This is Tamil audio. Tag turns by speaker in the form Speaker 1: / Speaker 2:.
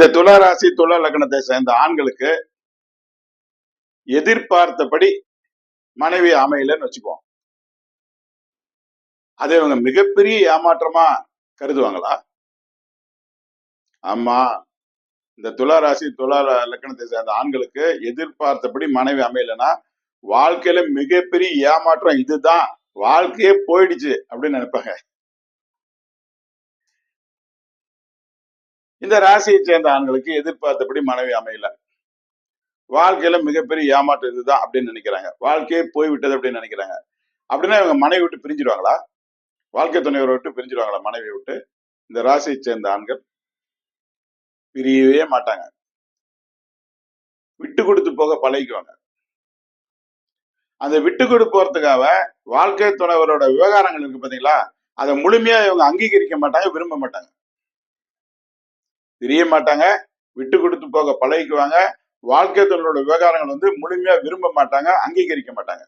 Speaker 1: இந்த துலா ராசி துலா லக்னத்தை சேர்ந்த ஆண்களுக்கு எதிர்பார்த்தபடி மனைவி அமையலன்னு வச்சுக்குவோம். அதை இவங்க மிகப்பெரிய ஏமாற்றமா கருதுவாங்களா? ஆமா, இந்த துலா ராசி துலா லக்னத்தை சேர்ந்த ஆண்களுக்கு எதிர்பார்த்தபடி மனைவி அமையலன்னா வாழ்க்கையில மிகப்பெரிய ஏமாற்றம், இதுதான் வாழ்க்கையே போயிடுச்சு அப்படின்னு நினைப்பாங்க. இந்த ராசியை சேர்ந்த ஆண்களுக்கு எதிர்பார்த்தபடி மனைவி அமையல, வாழ்க்கையில மிகப்பெரிய ஏமாற்றம் இதுதான் அப்படின்னு நினைக்கிறாங்க. வாழ்க்கையே போய்விட்டது அப்படின்னு நினைக்கிறாங்க. அப்படின்னா இவங்க மனைவி விட்டு பிரிஞ்சிருவாங்களா? வாழ்க்கை துணைவரை விட்டு பிரிஞ்சிருவாங்களா? மனைவியை விட்டு இந்த ராசியை சேர்ந்த ஆண்கள் பிரியவே மாட்டாங்க. விட்டு கொடுத்து போக பழகிக்குவாங்க. அந்த விட்டு கொடுத்து போறதுக்காக வாழ்க்கை துணைவரோட விவகாரங்கள் இருக்கு பாத்தீங்களா, அதை முழுமையா இவங்க அங்கீகரிக்க மாட்டாங்க, விரும்ப மாட்டாங்க. பிரிய மாட்டாங்க, விட்டு கொடுத்து போக பழகிக்குவாங்க. வாழ்க்கை துணைவரோட விவகாரங்கள் முழுமையா விரும்ப மாட்டாங்க, அங்கீகரிக்க மாட்டாங்க.